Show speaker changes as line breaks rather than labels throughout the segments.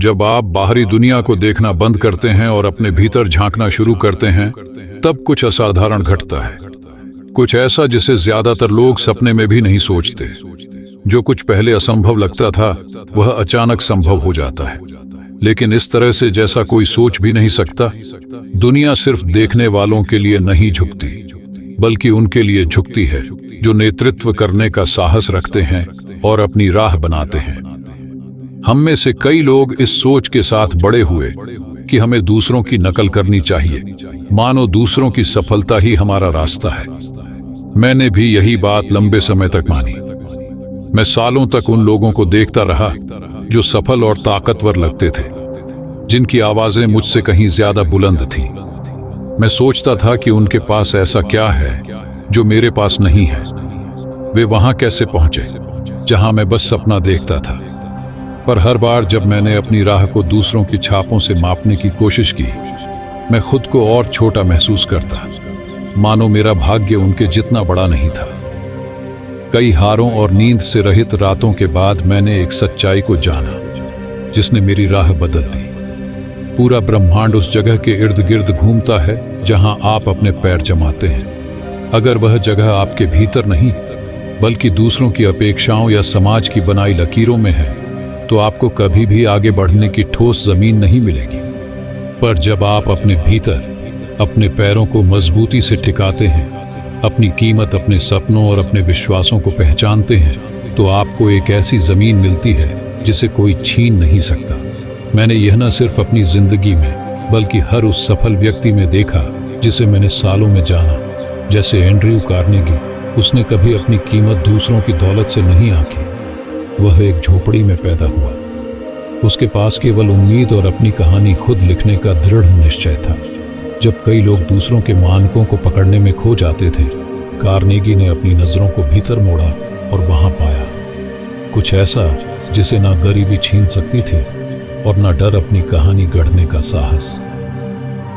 जब आप बाहरी दुनिया को देखना बंद करते हैं और अपने भीतर झांकना शुरू करते हैं, तब कुछ असाधारण घटता है। कुछ ऐसा जिसे ज्यादातर लोग सपने में भी नहीं सोचते। जो कुछ पहले असंभव लगता था, वह अचानक संभव हो जाता है, लेकिन इस तरह से जैसा कोई सोच भी नहीं सकता। दुनिया सिर्फ देखने वालों के लिए नहीं झुकती, बल्कि उनके लिए झुकती है जो नेतृत्व करने का साहस रखते हैं और अपनी राह बनाते हैं। हम में से कई लोग इस सोच के साथ बड़े हुए कि हमें दूसरों की नकल करनी चाहिए, मानो दूसरों की सफलता ही हमारा रास्ता है। मैंने भी यही बात लंबे समय तक मानी। मैं सालों तक उन लोगों को देखता रहा जो सफल और ताकतवर लगते थे, जिनकी आवाजें मुझसे कहीं ज्यादा बुलंद थीं। मैं सोचता था कि उनके पास ऐसा क्या है जो मेरे पास नहीं है। वे वहां कैसे पहुंचे जहां मैं बस सपना देखता था। पर हर बार जब मैंने अपनी राह को दूसरों की छापों से मापने की कोशिश की, मैं खुद को और छोटा महसूस करता, मानो मेरा भाग्य उनके जितना बड़ा नहीं था। कई हारों और नींद से रहित रातों के बाद मैंने एक सच्चाई को जाना जिसने मेरी राह बदल दी। पूरा ब्रह्मांड उस जगह के इर्द गिर्द घूमता है जहां आप अपने पैर जमाते हैं। अगर वह जगह आपके भीतर नहीं, बल्कि दूसरों की अपेक्षाओं या समाज की बनाई लकीरों में है, तो आपको कभी भी आगे बढ़ने की ठोस जमीन नहीं मिलेगी। पर जब आप अपने भीतर अपने पैरों को मजबूती से टिकाते हैं, अपनी कीमत अपने सपनों और अपने विश्वासों को पहचानते हैं, तो आपको एक ऐसी जमीन मिलती है जिसे कोई छीन नहीं सकता। मैंने यह न सिर्फ अपनी जिंदगी में, बल्कि हर उस सफल व्यक्ति में देखा जिसे मैंने सालों में जाना। जैसे एंड्रयू कार्नेगी, उसने कभी अपनी कीमत दूसरों की दौलत से नहीं आंकी। वह एक झोपड़ी में पैदा हुआ। उसके पास केवल उम्मीद और अपनी कहानी खुद लिखने का दृढ़ निश्चय था। जब कई लोग दूसरों के मानकों को पकड़ने में खो जाते थे, कार्नेगी ने अपनी नजरों को भीतर मोड़ा और वहां पाया कुछ ऐसा जिसे ना गरीबी छीन सकती थी और ना डर अपनी कहानी गढ़ने का साहस।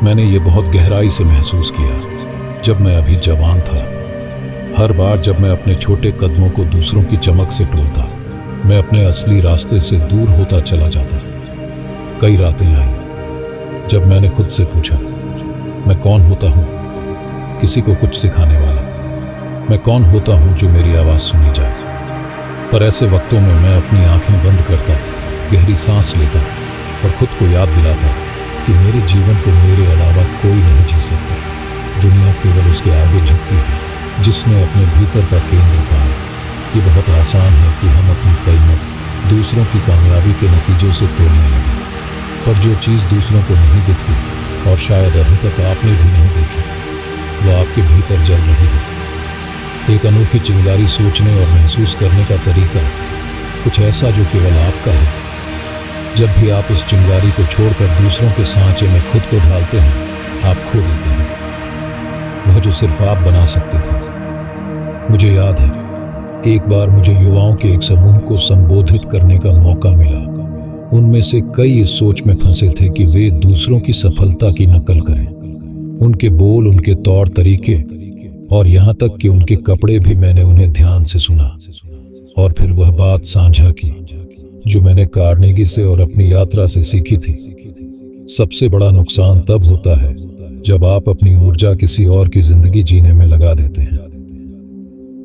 मैंने ये बहुत गहराई से महसूस किया जब मैं अभी जवान था। हर बार जब मैं अपने छोटे कदमों को दूसरों की चमक से तोलता, मैं अपने असली रास्ते से दूर होता चला जाता। कई रातें आई जब मैंने खुद से पूछा, मैं कौन होता हूँ? किसी को कुछ सिखाने वाला। मैं कौन होता हूँ जो मेरी आवाज़ सुनी जाए? पर ऐसे वक्तों में मैं अपनी आंखें बंद करता, गहरी सांस लेता और खुद को याद दिलाता कि मेरे जीवन को मेरे अलावा कोई नहीं जी सकता। दुनिया केवल उसके आगे झुकती है जिसने अपने भीतर का केंद्र पाया। ये बहुत आसान है कि हम अपनी कीमत दूसरों की कामयाबी के नतीजों से तोड़ने लगे, पर जो चीज़ दूसरों को नहीं दिखती और शायद अभी तक आपने भी नहीं देखी, वह आपके भीतर जल रही है। एक अनोखी चिंगारी सोचने और महसूस करने का तरीका, कुछ ऐसा जो केवल आपका है। जब भी आप उस चिंगारी को छोड़कर दूसरों के सांचे में खुद को ढालते हैं, आप खो देते हैं वह जो सिर्फ आप बना सकते थे। मुझे याद है, एक बार मुझे युवाओं के एक समूह को संबोधित करने का मौका मिला। उनमें से कई इस सोच में फंसे थे कि वे दूसरों की सफलता की नकल करें। उनके बोल, उनके तौर तरीके और यहाँ तक कि उनके कपड़े भी मैंने उन्हें ध्यान से सुना और फिर वह बात साझा की जो मैंने कार्नेगी से और अपनी यात्रा से सीखी थी। सबसे बड़ा नुकसान तब होता है जब आप अपनी ऊर्जा किसी और की जिंदगी जीने में लगा देते हैं।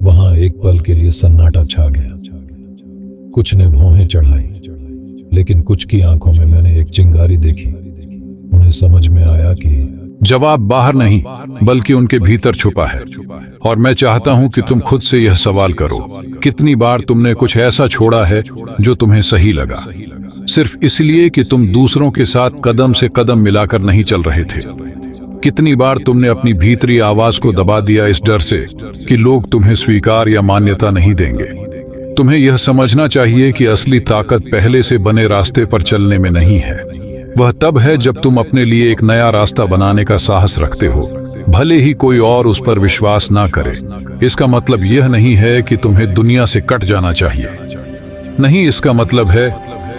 वहां एक पल के लिए सन्नाटा छा गया। कुछ ने भौहें चढ़ाई, लेकिन कुछ की आंखों में मैंने एक चिंगारी देखी। उन्हें समझ में आया कि जवाब बाहर नहीं, बल्कि उनके भीतर छुपा है। और मैं चाहता हूं कि तुम खुद से यह सवाल करो, कितनी बार तुमने कुछ ऐसा छोड़ा है जो तुम्हें सही लगा, सिर्फ इसलिए कि तुम दूसरों के साथ कदम से कदम मिलाकर नहीं चल रहे थे? कितनी बार तुमने अपनी भीतरी आवाज को दबा दिया इस डर से कि लोग तुम्हें स्वीकार या मान्यता नहीं देंगे? तुम्हें यह समझना चाहिए कि असली ताकत पहले से बने रास्ते पर चलने में नहीं है। वह तब है जब तुम अपने लिए एक नया रास्ता बनाने का साहस रखते हो, भले ही कोई और उस पर विश्वास ना करे। इसका मतलब यह नहीं है कि तुम्हें दुनिया से कट जाना चाहिए। नहीं, इसका मतलब है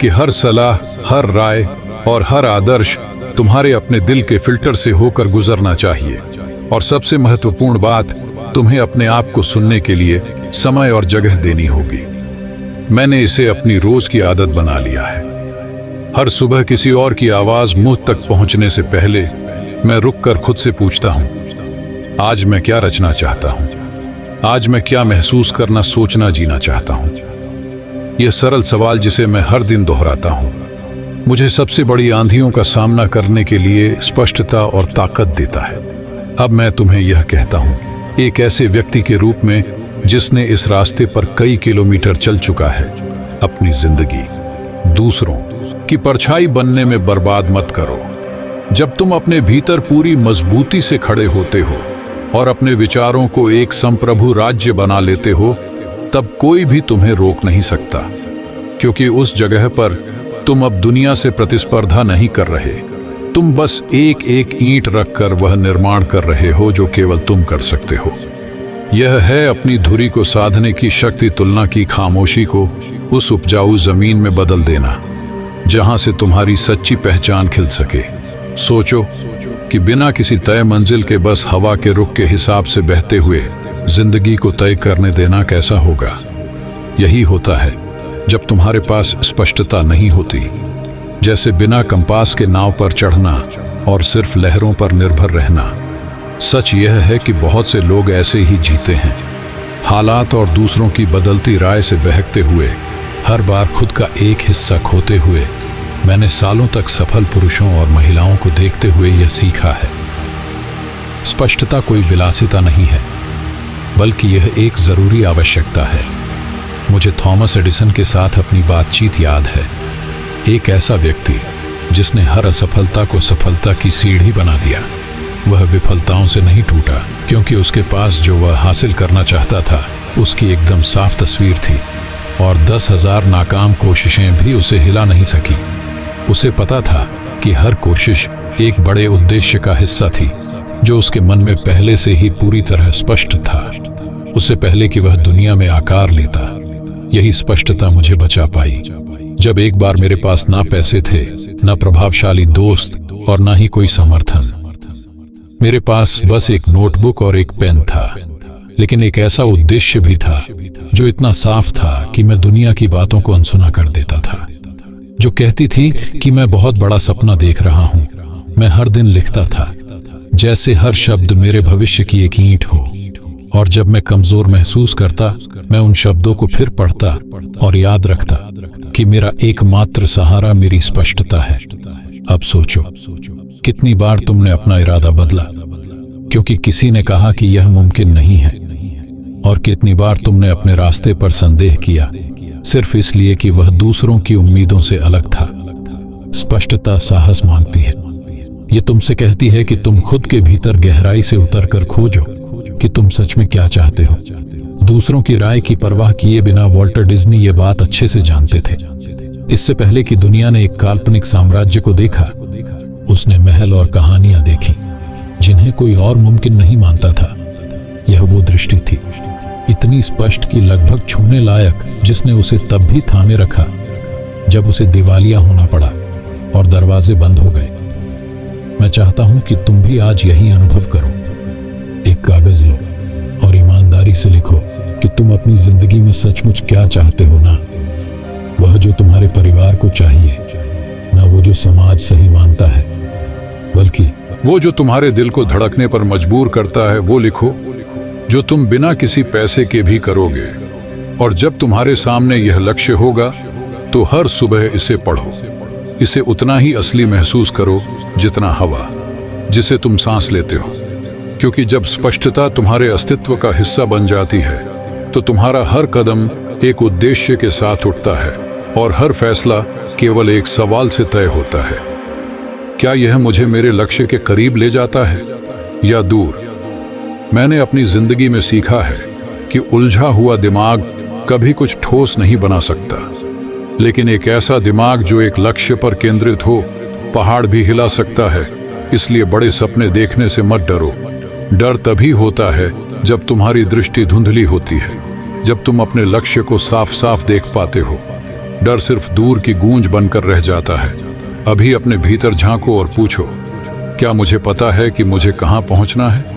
कि हर सलाह, हर राय और हर आदर्श तुम्हारे अपने दिल के फिल्टर से होकर गुजरना चाहिए। और सबसे महत्वपूर्ण बात, तुम्हें अपने आप को सुनने के लिए समय और जगह देनी होगी। मैंने इसे अपनी रोज की आदत बना लिया है। हर सुबह किसी और की आवाज मुझ तक पहुंचने से पहले मैं रुककर खुद से पूछता हूं, आज मैं क्या रचना चाहता हूं? आज मैं क्या महसूस करना, सोचना, जीना चाहता हूं? यह सरल सवाल जिसे मैं हर दिन दोहराता हूं, मुझे सबसे बड़ी आंधियों का सामना करने के लिए स्पष्टता और ताकत देता है। अब मैं तुम्हें यह कहता हूं, एक ऐसे व्यक्ति के रूप में जिसने इस रास्ते पर कई किलोमीटर चल चुका है। अपनी जिंदगी दूसरों की परछाई बनने में बर्बाद मत करो। जब तुम अपने भीतर पूरी मजबूती से खड़े होते हो और अपने विचारों को एक संप्रभु राज्य बना लेते हो, तब कोई भी तुम्हें रोक नहीं सकता, क्योंकि उस जगह पर तुम अब दुनिया से प्रतिस्पर्धा नहीं कर रहे। तुम बस एक एक ईंट रखकर वह निर्माण कर रहे हो जो केवल तुम कर सकते हो। यह है अपनी धुरी को साधने की शक्ति, तुलना की खामोशी को उस उपजाऊ जमीन में बदल देना जहां से तुम्हारी सच्ची पहचान खिल सके। सोचो कि बिना किसी तय मंजिल के बस हवा के रुख के हिसाब से बहते हुए जिंदगी को तय करने देना कैसा होगा। यही होता है जब तुम्हारे पास स्पष्टता नहीं होती, जैसे बिना कंपास के नाव पर चढ़ना और सिर्फ लहरों पर निर्भर रहना। सच यह है कि बहुत से लोग ऐसे ही जीते हैं, हालात और दूसरों की बदलती राय से बहकते हुए, हर बार खुद का एक हिस्सा खोते हुए। मैंने सालों तक सफल पुरुषों और महिलाओं को देखते हुए यह सीखा है, स्पष्टता कोई विलासिता नहीं है, बल्कि यह एक जरूरी आवश्यकता है। मुझे थॉमस एडिसन के साथ अपनी बातचीत याद है, एक ऐसा व्यक्ति जिसने हर असफलता को सफलता की सीढ़ी बना दिया। वह विफलताओं से नहीं टूटा, क्योंकि उसके पास जो वह हासिल करना चाहता था उसकी एकदम साफ तस्वीर थी, और 10,000 नाकाम कोशिशें भी उसे हिला नहीं सकी। उसे पता था कि हर कोशिश एक बड़े उद्देश्य का हिस्सा थी जो उसके मन में पहले से ही पूरी तरह स्पष्ट था, उससे पहले कि वह दुनिया में आकार लेता। यही स्पष्टता मुझे बचा पाई जब एक बार मेरे पास ना पैसे थे, ना प्रभावशाली दोस्त और ना ही कोई समर्थन। मेरे पास बस एक नोटबुक और एक पेन था, लेकिन एक ऐसा उद्देश्य भी था जो इतना साफ था कि मैं दुनिया की बातों को अनसुना कर देता था, जो कहती थी कि मैं बहुत बड़ा सपना देख रहा हूं। मैं हर दिन लिखता था जैसे हर शब्द मेरे भविष्य की एक ईंट हो, और जब मैं कमजोर महसूस करता, मैं उन शब्दों को फिर पढ़ता और याद रखता कि मेरा एकमात्र सहारा मेरी स्पष्टता है। अब सोचो, कितनी बार तुमने अपना इरादा बदला क्योंकि किसी ने कहा कि यह मुमकिन नहीं है, और कितनी बार तुमने अपने रास्ते पर संदेह किया सिर्फ इसलिए कि वह दूसरों की उम्मीदों से अलग था। स्पष्टता साहस मांगती है। ये तुमसे कहती है कि तुम खुद के भीतर गहराई से उतरकर खोजो कि तुम सच में क्या चाहते हो। दूसरों की राय की परवाह किए बिना वॉल्टर डिज्नी ये बात अच्छे से जानते थे। इससे पहले कि दुनिया ने एक काल्पनिक साम्राज्य को देखा, उसने महल और कहानियां देखी जिन्हें कोई और मुमकिन नहीं मानता था। यह वो दृष्टि थी, इतनी स्पष्ट कि लगभग छूने लायक, जिसने उसे तब भी थामे रखा जब उसे दिवालिया होना पड़ा और दरवाजे बंद हो गए। मैं चाहता हूं कि तुम भी आज यही अनुभव करो। एक कागज लो और ईमानदारी से लिखो कि तुम अपनी जिंदगी में सचमुच क्या चाहते हो। ना वह जो तुम्हारे परिवार को चाहिए, ना वो जो समाज सही मानता है, बल्कि वो जो तुम्हारे दिल को धड़कने पर मजबूर करता है। वो लिखो जो तुम बिना किसी पैसे के भी करोगे। और जब तुम्हारे सामने यह लक्ष्य होगा तो हर सुबह इसे पढ़ो। इसे उतना ही असली महसूस करो जितना हवा जिसे तुम सांस लेते हो, क्योंकि जब स्पष्टता तुम्हारे अस्तित्व का हिस्सा बन जाती है तो तुम्हारा हर कदम एक उद्देश्य के साथ उठता है और हर फैसला केवल एक सवाल से तय होता है, क्या यह मुझे मेरे लक्ष्य के करीब ले जाता है या दूर। मैंने अपनी जिंदगी में सीखा है कि उलझा हुआ दिमाग कभी कुछ ठोस नहीं बना सकता, लेकिन एक ऐसा दिमाग जो एक लक्ष्य पर केंद्रित हो पहाड़ भी हिला सकता है। इसलिए बड़े सपने देखने से मत डरो। डर तभी होता है जब तुम्हारी दृष्टि धुंधली होती है, जब तुम अपने लक्ष्य को साफ साफ देख पाते हो। डर सिर्फ दूर की गूंज बनकर रह जाता है। अभी अपने भीतर झांको और पूछो, क्या मुझे पता है कि मुझे कहां पहुंचना है?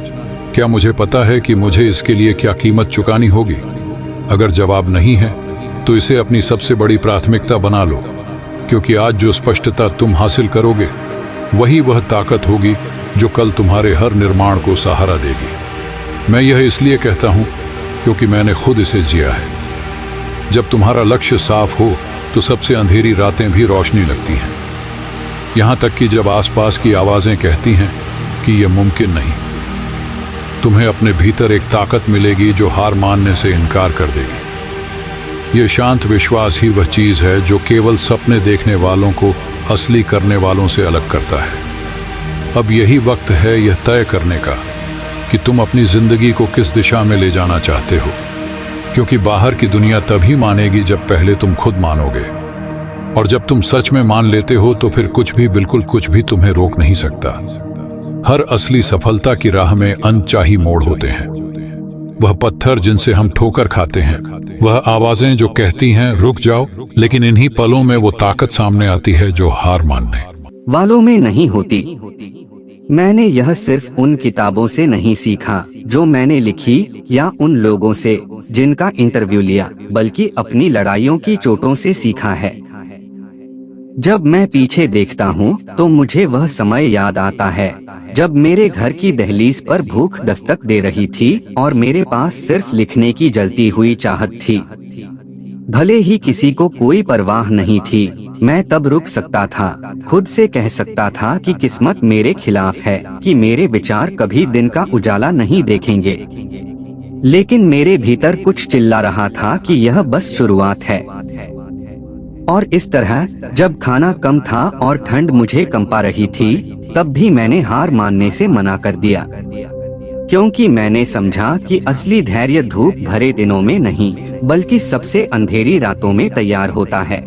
क्या मुझे पता है कि मुझे इसके लिए क्या कीमत चुकानी होगी? अगर जवाब नहीं है तो इसे अपनी सबसे बड़ी प्राथमिकता बना लो। क्योंकि आज जो स्पष्टता तुम हासिल करोगे वही वह ताकत होगी जो कल तुम्हारे हर निर्माण को सहारा देगी। मैं यह इसलिए कहता हूं क्योंकि मैंने खुद इसे जिया है। जब तुम्हारा लक्ष्य साफ हो तो सबसे अंधेरी रातें भी रोशनी लगती हैं, यहां तक कि जब आसपास की आवाजें कहती हैं कि यह मुमकिन नहीं। तुम्हें अपने भीतर एक ताकत मिलेगी जो हार मानने से इनकार कर देगी। यह शांत विश्वास ही वह चीज है जो केवल सपने देखने वालों को असली करने वालों से अलग करता है। अब यही वक्त है यह तय करने का कि तुम अपनी जिंदगी को किस दिशा में ले जाना चाहते हो, क्योंकि बाहर की दुनिया तभी मानेगी जब पहले तुम खुद मानोगे, और जब तुम सच में मान लेते हो तो फिर कुछ भी, बिल्कुल कुछ भी तुम्हें रोक नहीं सकता। हर असली सफलता की राह में अनचाही मोड़ होते हैं, वह पत्थर जिनसे हम ठोकर खाते हैं, वह आवाजें जो कहती हैं रुक जाओ, लेकिन इन्हीं पलों में वो ताकत सामने आती है जो हार मानने
वालों में नहीं होती। मैंने यह सिर्फ उन किताबों से नहीं सीखा जो मैंने लिखी या उन लोगों से जिनका इंटरव्यू लिया, बल्कि अपनी लड़ाइयों की चोटों से सीखा है। जब मैं पीछे देखता हूँ तो मुझे वह समय याद आता है जब मेरे घर की दहलीज पर भूख दस्तक दे रही थी और मेरे पास सिर्फ लिखने की जलती हुई चाहत थी। भले ही किसी को कोई परवाह नहीं थी, मैं तब रुक सकता था, खुद से कह सकता था कि किस्मत मेरे खिलाफ है, कि मेरे विचार कभी दिन का उजाला नहीं देखेंगे। लेकिन मेरे भीतर कुछ चिल्ला रहा था कि यह बस शुरुआत है। और इस तरह जब खाना कम था और ठंड मुझे कंपा रही थी, तब भी मैंने हार मानने से मना कर दिया, क्योंकि मैंने समझा कि असली धैर्य धूप भरे दिनों में नहीं, बल्कि सबसे अंधेरी रातों में तैयार होता है।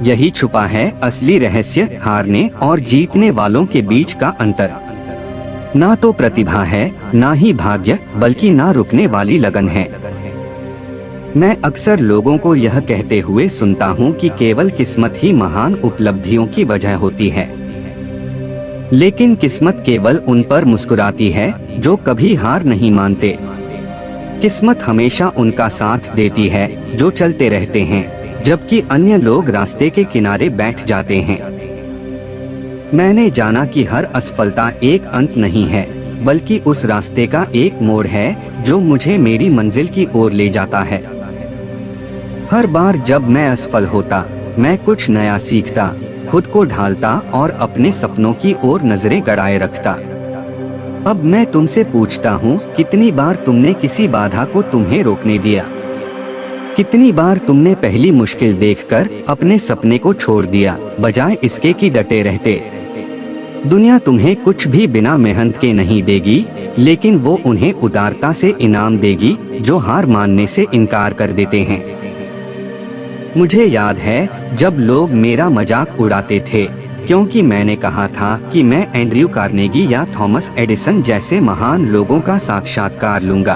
यही छुपा है असली रहस्य, हारने और जीतने वालों के बीच का अंतर। ना तो प्रतिभा है, ना ही भाग्य, बल्कि ना रुकने वाली लगन है। मैं अक्सर लोगों को यह कहते हुए सुनता हूँ कि केवल किस्मत ही महान उपलब्धियों की वजह होती है, लेकिन किस्मत केवल उन पर मुस्कुराती है जो कभी हार नहीं मानते। किस्मत हमेशा उनका साथ देती है जो चलते रहते हैं, जबकि अन्य लोग रास्ते के किनारे बैठ जाते हैं। मैंने जाना कि हर असफलता एक अंत नहीं है, बल्कि उस रास्ते का एक मोड़ है जो मुझे मेरी मंजिल की ओर ले जाता है। हर बार जब मैं असफल होता, मैं कुछ नया सीखता, खुद को ढालता और अपने सपनों की ओर नजरें गड़ाए रखता। अब मैं तुमसे पूछता हूँ, कितनी बार तुमने किसी बाधा को तुम्हें रोकने दिया? कितनी बार तुमने पहली मुश्किल देखकर अपने सपने को छोड़ दिया, बजाय इसके कि डटे रहते? दुनिया तुम्हें कुछ भी बिना मेहनत के नहीं देगी, लेकिन वो उन्हें उदारता से इनाम देगी जो हार मानने से इनकार कर देते हैं। मुझे याद है जब लोग मेरा मजाक उड़ाते थे, क्योंकि मैंने कहा था कि मैं एंड्रयू कार्नेगी या थॉमस एडिसन जैसे महान लोगों का साक्षात्कार लूंगा।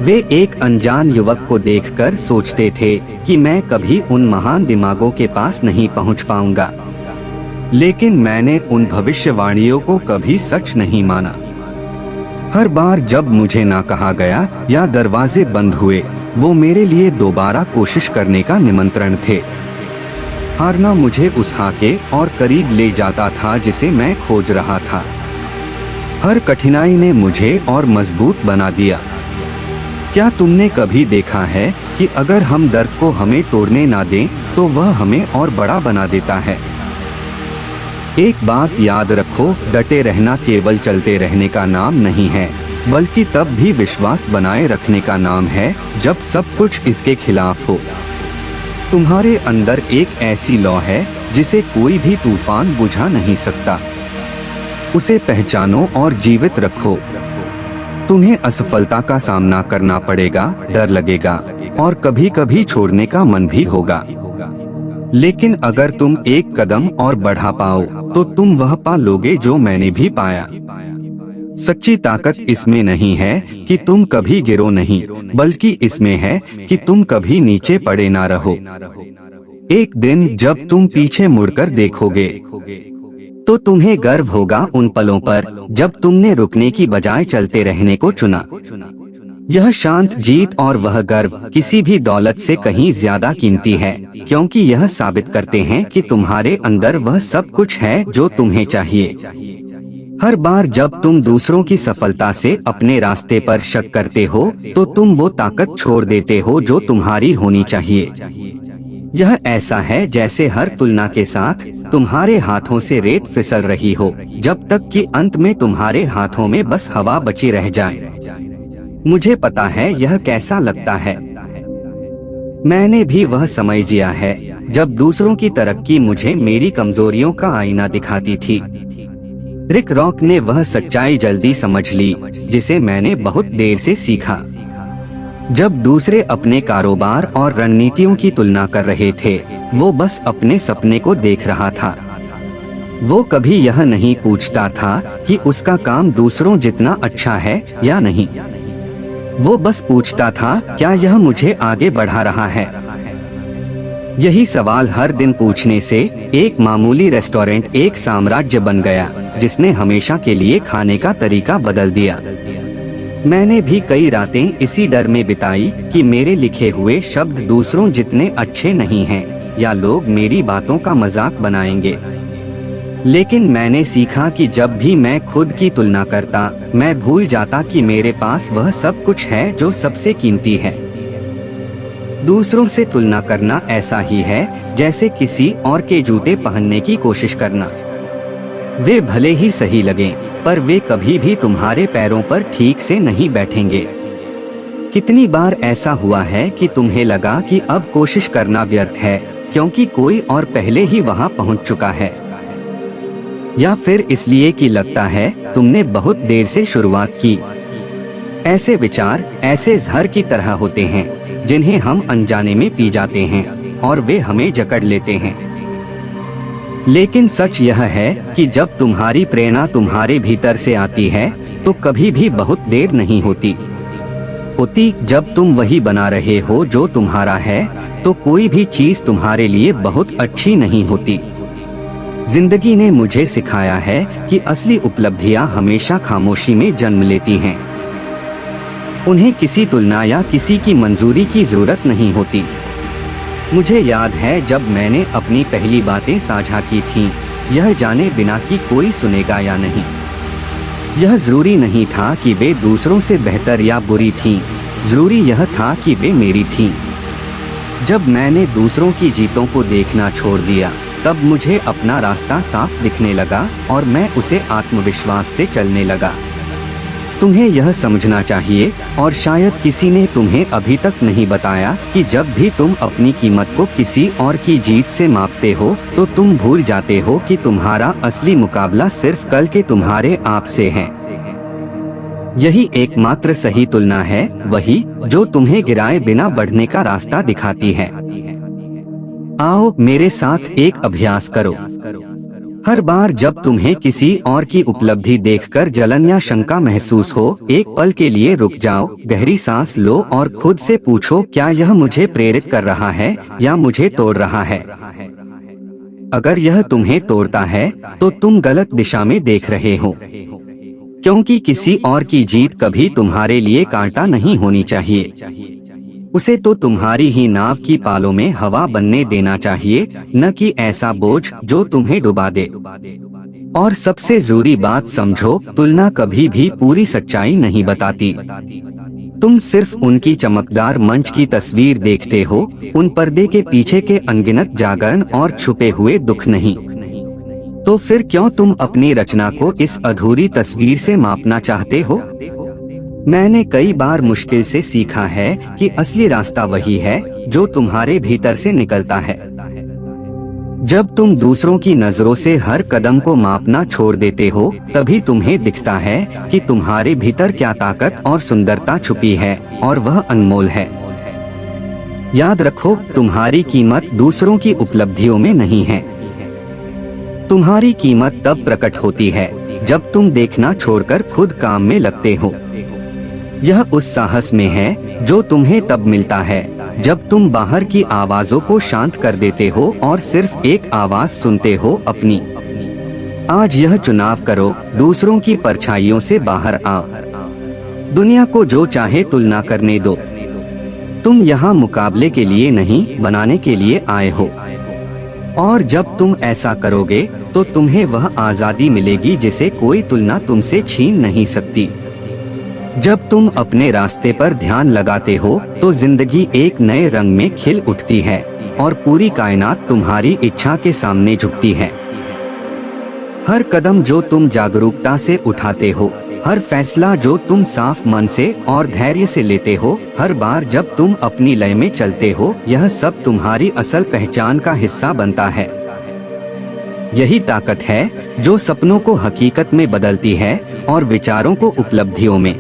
वे एक अनजान युवक को देखकर सोचते थे कि मैं कभी उन महान दिमागों के पास नहीं पहुंच पाऊंगा, लेकिन मैंने उन भविष्यवाणियों को कभी सच नहीं माना। हर बार जब मुझे ना कहा गया या दरवाजे बंद हुए, वो मेरे लिए दोबारा कोशिश करने का निमंत्रण थे। हारना मुझे उस हाके और करीब ले जाता था जिसे मैं खोज रहा था। हर कठिनाई ने मुझे और मजबूत बना दिया। क्या तुमने कभी देखा है कि अगर हम दर्द को हमें तोड़ने ना दें, तो वह हमें और बड़ा बना देता है? एक बात याद रखो, डटे रहना केवल चलते रहने का नाम नहीं है, बल्कि तब भी विश्वास बनाए रखने का नाम है जब सब कुछ इसके खिलाफ हो। तुम्हारे अंदर एक ऐसी लौ है जिसे कोई भी तूफान बुझा नहीं सकता। उसे पहचानो और जीवित रखो। तुम्हें असफलता का सामना करना पड़ेगा, डर लगेगा और कभी कभी छोड़ने का मन भी होगा, लेकिन अगर तुम एक कदम और बढ़ा पाओ तो तुम वह पा लोगे जो मैंने भी पाया। सच्ची ताकत इसमें नहीं है कि तुम कभी गिरो नहीं, बल्कि इसमें है कि तुम कभी नीचे पड़े ना रहो। एक दिन जब तुम पीछे मुड़कर देखोगे तो तुम्हें गर्व होगा उन पलों पर जब तुमने रुकने की बजाय चलते रहने को चुना। यह शांत जीत और वह गर्व किसी भी दौलत से कहीं ज्यादा कीमती है, क्योंकि यह साबित करते हैं कि तुम्हारे अंदर वह सब कुछ है जो तुम्हें चाहिए। हर बार जब तुम दूसरों की सफलता से अपने रास्ते पर शक करते हो, तो तुम वो ताकत छोड़ देते हो जो तुम्हारी होनी चाहिए। यह ऐसा है जैसे हर तुलना के साथ तुम्हारे हाथों से रेत फिसल रही हो, जब तक कि अंत में तुम्हारे हाथों में बस हवा बची रह जाए। मुझे पता है यह कैसा लगता है। मैंने भी वह समय जिया है जब दूसरों की तरक्की मुझे मेरी कमजोरियों का आईना दिखाती थी। रिक रॉक ने वह सच्चाई जल्दी समझ ली जिसे मैंने बहुत देर से सीखा। जब दूसरे अपने कारोबार और रणनीतियों की तुलना कर रहे थे, वो बस अपने सपने को देख रहा था। वो कभी यह नहीं पूछता था कि उसका काम दूसरों जितना अच्छा है या नहीं। वो बस पूछता था, क्या यह मुझे आगे बढ़ा रहा है? यही सवाल हर दिन पूछने से एक मामूली रेस्टोरेंट एक साम्राज्य बन गया, जिसने हमेशा के लिए खाने का तरीका बदल दिया। मैंने भी कई रातें इसी डर में बिताई कि मेरे लिखे हुए शब्द दूसरों जितने अच्छे नहीं हैं, या लोग मेरी बातों का मजाक बनाएंगे। लेकिन मैंने सीखा कि जब भी मैं खुद की तुलना करता, मैं भूल जाता कि मेरे पास वह सब कुछ है जो सबसे कीमती है। दूसरों से तुलना करना ऐसा ही है जैसे किसी और के जूते पहनने की कोशिश करना। वे भले ही सही लगें, पर वे कभी भी तुम्हारे पैरों पर ठीक से नहीं बैठेंगे। कितनी बार ऐसा हुआ है कि तुम्हें लगा कि अब कोशिश करना व्यर्थ है, क्योंकि कोई और पहले ही वहां पहुंच चुका है, या फिर इसलिए कि लगता है तुमने बहुत देर से शुरुआत की। ऐसे विचार ऐसे जहर की तरह होते हैं जिन्हें हम अनजाने में पी जाते हैं और वे हमें जकड़ लेते हैं। लेकिन सच यह है कि जब तुम्हारी प्रेरणा तुम्हारे भीतर से आती है, तो कभी भी बहुत देर नहीं होती। जब तुम वही बना रहे हो जो तुम्हारा है, तो कोई भी चीज तुम्हारे लिए बहुत अच्छी नहीं होती। जिंदगी ने मुझे सिखाया है कि असली उपलब्धियां हमेशा खामोशी में जन्म लेती हैं। उन्हें किसी तुलना या किसी की मंजूरी की जरूरत नहीं होती। मुझे याद है जब मैंने अपनी पहली बातें साझा की थीं, यह जाने बिना कि कोई सुनेगा या नहीं। यह जरूरी नहीं था कि वे दूसरों से बेहतर या बुरी थीं, जरूरी यह था कि वे मेरी थीं। जब मैंने दूसरों की जीतों को देखना छोड़ दिया, तब मुझे अपना रास्ता साफ दिखने लगा और मैं उसे आत्मविश्वास से चलने लगा। तुम्हें यह समझना चाहिए, और शायद किसी ने तुम्हें अभी तक नहीं बताया, कि जब भी तुम अपनी कीमत को किसी और की जीत से मापते हो, तो तुम भूल जाते हो कि तुम्हारा असली मुकाबला सिर्फ कल के तुम्हारे आप से है। यही एकमात्र सही तुलना है, वही जो तुम्हें गिराए बिना बढ़ने का रास्ता दिखाती है। आओ मेरे साथ एक अभ्यास करो। हर बार जब तुम्हें किसी और की उपलब्धि देखकर जलन या शंका महसूस हो, एक पल के लिए रुक जाओ, गहरी सांस लो और खुद से पूछो, क्या यह मुझे प्रेरित कर रहा है या मुझे तोड़ रहा है? अगर यह तुम्हें तोड़ता है, तो तुम गलत दिशा में देख रहे हो, क्योंकि किसी और की जीत कभी तुम्हारे लिए कांटा नहीं होनी चाहिए। उसे तो तुम्हारी ही नाव की पालों में हवा बनने देना चाहिए, न कि ऐसा बोझ जो तुम्हें डुबा दे। और सबसे जरूरी बात समझो, तुलना कभी भी पूरी सच्चाई नहीं बताती। तुम सिर्फ उनकी चमकदार मंच की तस्वीर देखते हो, उन पर्दे के पीछे के अनगिनत जागरण और छुपे हुए दुख नहीं। तो फिर क्यों तुम अपनी रचना को इस अधूरी तस्वीर से मापना चाहते हो? मैंने कई बार मुश्किल से सीखा है कि असली रास्ता वही है जो तुम्हारे भीतर से निकलता है। जब तुम दूसरों की नजरों से हर कदम को मापना छोड़ देते हो, तभी तुम्हें दिखता है कि तुम्हारे भीतर क्या ताकत और सुंदरता छुपी है, और वह अनमोल है। याद रखो, तुम्हारी कीमत दूसरों की उपलब्धियों में नहीं है। तुम्हारी कीमत तब प्रकट होती है जब तुम देखना छोड़कर खुद काम में लगते हो। यह उस साहस में है जो तुम्हें तब मिलता है जब तुम बाहर की आवाजों को शांत कर देते हो और सिर्फ एक आवाज सुनते हो, अपनी। आज यह चुनाव करो, दूसरों की परछाइयों से बाहर आओ। दुनिया को जो चाहे तुलना करने दो। तुम यहाँ मुकाबले के लिए नहीं, बनाने के लिए आए हो। और जब तुम ऐसा करोगे तो तुम्हें वह आजादी मिलेगी जिसे कोई तुलना तुमसे छीन नहीं सकती। जब तुम अपने रास्ते पर ध्यान लगाते हो तो जिंदगी एक नए रंग में खिल उठती है और पूरी कायनात तुम्हारी इच्छा के सामने झुकती है। हर कदम जो तुम जागरूकता से उठाते हो, हर फैसला जो तुम साफ मन से और धैर्य से लेते हो, हर बार जब तुम अपनी लय में चलते हो, यह सब तुम्हारी असल पहचान का हिस्सा बनता है। यही ताकत है जो सपनों को हकीकत में बदलती है और विचारों को उपलब्धियों में।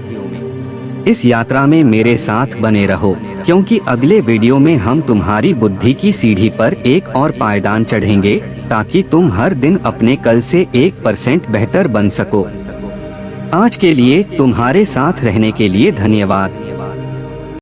इस यात्रा में मेरे साथ बने रहो, क्योंकि अगले वीडियो में हम तुम्हारी बुद्धि की सीढ़ी पर एक और पायदान चढ़ेंगे ताकि तुम हर दिन अपने कल से 1% बेहतर बन सको। आज के लिए तुम्हारे साथ रहने के लिए धन्यवाद।